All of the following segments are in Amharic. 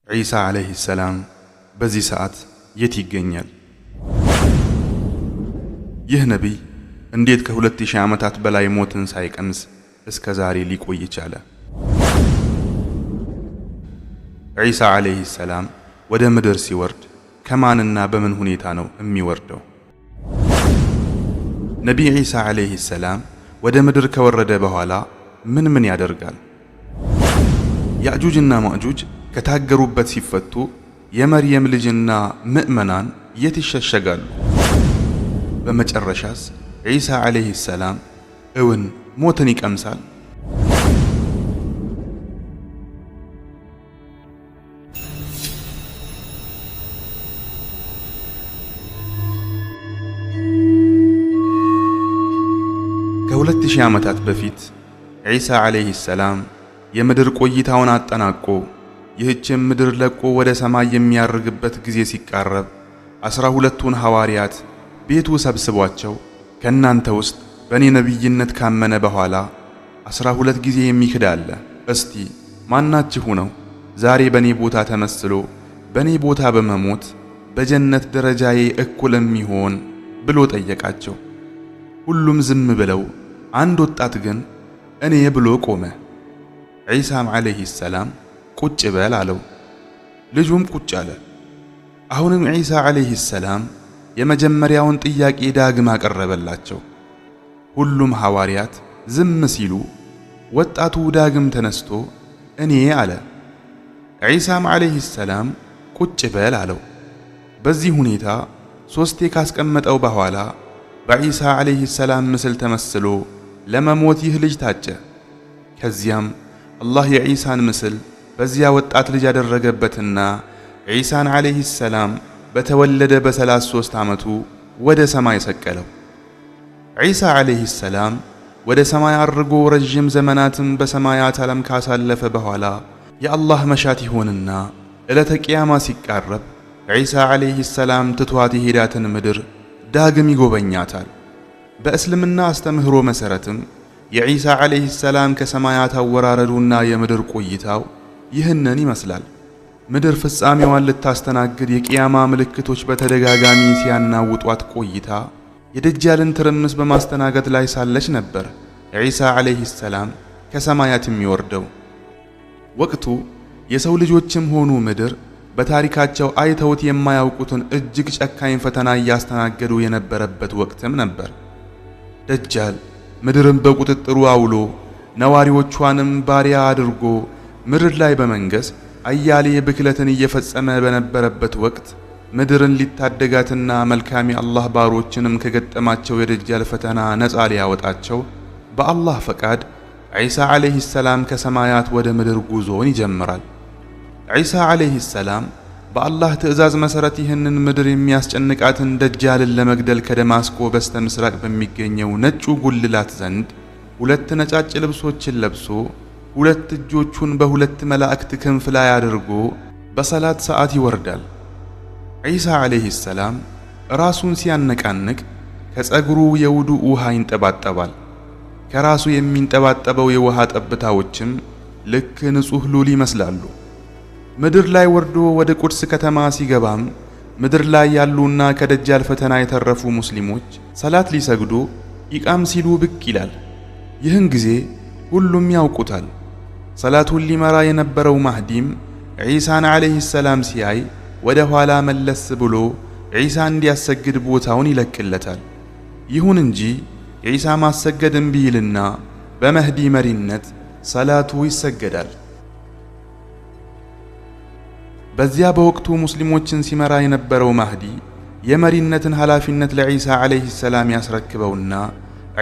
ዒሳ ዓለይሂ ሰላም በዚህ ሰዓት የት ይገኛል? ይህ ነቢይ እንዴት ከ2000 ዓመታት በላይ ሞትን ሳይቀምስ እስከ ዛሬ ሊቆይ ቻለ? ዒሳ ዓለይሂ ሰላም ወደ ምድር ሲወርድ ከማንና በምን ሁኔታ ነው የሚወርደው? ነቢይ ዒሳ ዓለይሂ ሰላም ወደ ምድር ከወረደ በኋላ ምን ያደርጋል? ያእጁጅና ማእጁጅ ከታገሩበት ሲፈቱ የመርየም ልጅና ምእመናን የት ይሸሸጋሉ? በመጨረሻስ ዒሳ ዓለይሂ ሰላም እውን ሞትን ይቀምሳል? ከ2000 ዓመታት በፊት ዒሳ ዓለይሂ ሰላም የምድር ቆይታውን አጠናቆ ይህችን ምድር ለቆ ወደ ሰማይ የሚያርግበት ጊዜ ሲቃረብ 12ቱን ሐዋርያት ቤቱ ሰብስቧቸው ከእናንተ ውስጥ በእኔ ነቢይነት ካመነ በኋላ 12 ጊዜ የሚክድ አለ። እስቲ ማናችሁ ነው ዛሬ በእኔ ቦታ ተመስሎ በእኔ ቦታ በመሞት በጀነት ደረጃዬ እኩል የሚሆን ብሎ ጠየቃቸው። ሁሉም ዝም ብለው አንድ ወጣት ግን እኔ ብሎ ቆመ። ዒሳም ዓለይሂ ሰላም ቁጭ በል አለው። ልጁም ቁጭ አለ። አሁንም ዒሳ ዓለይሂ ሰላም የመጀመሪያውን ጥያቄ ዳግም አቀረበላቸው። ሁሉም ሐዋርያት ዝም ሲሉ ወጣቱ ዳግም ተነስቶ እኔ አለ። ዒሳም ዓለይሂ ሰላም ቁጭ በል አለው። በዚህ ሁኔታ 3 ካስቀመጠው በኋላ በዒሳ ዓለይሂ ሰላም ምስል ተመስሎ ለመሞት ይህ ልጅ ታጨ። ከዚያም አላህ የዒሳን ምስል በዚያ ወጣት ልጅ ያደረገበትና ዒሳን ዓለይሂ ሰላም በተወለደ በ33 ዓመቱ ወደ ሰማይ ሰቀለው። ዒሳ ዓለይሂ ሰላም ወደ ሰማይ አርጎ ረጅም ዘመናትን በሰማያት ዓለም ካሳለፈ በኋላ የአላህ መሻት ይሆንና ዕለተ ቅያማ ሲቃረብ ዒሳ ዓለይሂ ሰላም ትቷት የሄዳትን ምድር ዳግም ይጎበኛታል። በእስልምና አስተምህሮ መሠረትም የዒሳ ዓለይሂ ሰላም ከሰማያት አወራረዱና የምድር ቆይታው ይህንን ይመስላል። ምድር ፍጻሜዋን ልታስተናግድ የቅያማ ምልክቶች በተደጋጋሚ ሲያናውጧት ቆይታ የደጃልን ትርምስ በማስተናገድ ላይ ሳለች ነበር ዒሳ ዓለይሂ ሰላም ከሰማያት የሚወርደው። ወቅቱ የሰው ልጆችም ሆኑ ምድር በታሪካቸው አይተውት የማያውቁትን እጅግ ጨካኝ ፈተና እያስተናገዱ የነበረበት ወቅትም ነበር። ደጃል ምድርን በቁጥጥሩ አውሎ ነዋሪዎቿንም ባሪያ አድርጎ ምድር ላይ በመንገስ አያሌ ብክለትን እየፈጸመ በነበረበት ወቅት ምድርን ሊታደጋትና መልካም የአላህ ባሮችንም ከገጠማቸው የደጃል ፈተና ነፃ ሊያወጣቸው በአላህ ፈቃድ ዒሳ ዓለይሂ ሰላም ከሰማያት ወደ ምድር ጉዞን ይጀምራል። ዒሳ ዓለይሂ ሰላም በአላህ ትእዛዝ መሠረት ይህንን ምድር የሚያስጨንቃትን ደጃልን ለመግደል ከደማስቆ በስተ ምስራቅ በሚገኘው ነጩ ጉልላት ዘንድ 2 ነጫጭ ልብሶችን ለብሶ 2 እጆቹን በ2 መላእክት ክንፍ ላይ አድርጎ በሰላት ሰዓት ይወርዳል። ዒሳ ዓለይሂ ሰላም ራሱን ሲያነቃንቅ ከፀጉሩ የውዱእ ውሃ ይንጠባጠባል። ከራሱ የሚንጠባጠበው የውሃ ጠብታዎችም ልክ ንጹሕ ሉል ይመስላሉ። ምድር ላይ ወርዶ ወደ ቁድስ ከተማ ሲገባም ምድር ላይ ያሉና ከደጃል ፈተና የተረፉ ሙስሊሞች ሰላት ሊሰግዱ ኢቃም ሲሉ ብቅ ይላል። ይህን ጊዜ ሁሉም ያውቁታል። ሰላቱን ሊመራ የነበረው ማህዲም ዒሳን ዓለይሂ ሰላም ሲያይ ወደ ኋላ መለስ ብሎ ዒሳ እንዲያሰግድ ቦታውን ይለቅለታል። ይሁን እንጂ ዒሳ ማሰገድ እምቢ ይልና በመህዲ መሪነት ሰላቱ ይሰገዳል። በዚያ በወቅቱ ሙስሊሞችን ሲመራ የነበረው ማህዲ የመሪነትን ኃላፊነት ለዒሳ ዓለይሂ ሰላም ያስረክበውና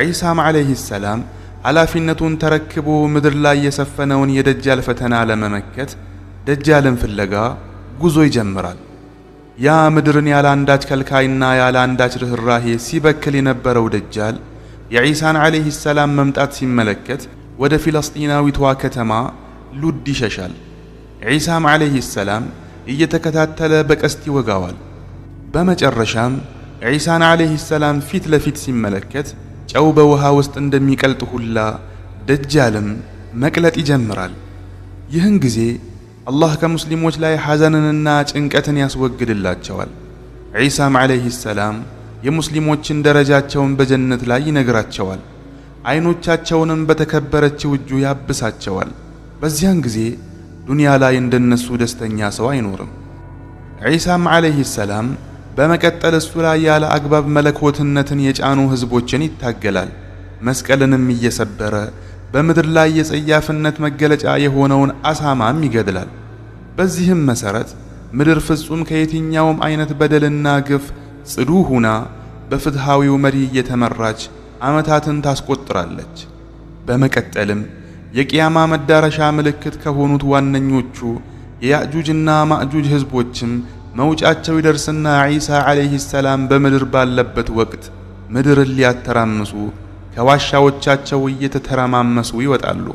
ዒሳም ዓለይሂ ሰላም ኃላፊነቱን ተረክቦ ምድር ላይ የሰፈነውን የደጃል ፈተና ለመመከት ደጃልን ፍለጋ ጉዞ ይጀምራል። ያ ምድርን ያለ አንዳች ከልካይና ያለ አንዳች ርኅራሄ ሲበክል የነበረው ደጃል የዒሳን ዓለይሂ ሰላም መምጣት ሲመለከት ወደ ፊለስጢናዊቷ ከተማ ሉድ ይሸሻል። ዒሳም ዓለይሂ ሰላም እየተከታተለ በቀስት ይወጋዋል። በመጨረሻም ዒሳን ዓለይሂ ሰላም ፊት ለፊት ሲመለከት ጨው በውሃ ውስጥ እንደሚቀልጥ ሁላ ደጃልም መቅለጥ ይጀምራል። ይህን ጊዜ አላህ ከሙስሊሞች ላይ ሐዘንንና ጭንቀትን ያስወግድላቸዋል። ዒሳም ዓለይሂ ሰላም የሙስሊሞችን ደረጃቸውን በጀነት ላይ ይነግራቸዋል። አይኖቻቸውንም በተከበረችው እጁ ያብሳቸዋል። በዚያን ጊዜ ዱንያ ላይ እንደነሱ ደስተኛ ሰው አይኖርም። ዒሳም ዓለይሂ ሰላም በመቀጠል እሱ ላይ ያለ አግባብ መለኮትነትን የጫኑ ህዝቦችን ይታገላል። መስቀልንም እየሰበረ በምድር ላይ የጸያፍነት መገለጫ የሆነውን አሳማም ይገድላል። በዚህም መሰረት ምድር ፍጹም ከየትኛውም አይነት በደልና ግፍ ጽዱ ሁና በፍትሃዊው መሪ እየተመራች ዓመታትን ታስቆጥራለች። በመቀጠልም የቂያማ መዳረሻ ምልክት ከሆኑት ዋነኞቹ የያእጁጅና ማእጁጅ ህዝቦችም መውጫቸው ይደርስና ዒሳ ዓለይሂ ሰላም በምድር ባለበት ወቅት ምድርን ሊያተራምሱ ከዋሻዎቻቸው እየተተረማመሱ ይወጣሉ።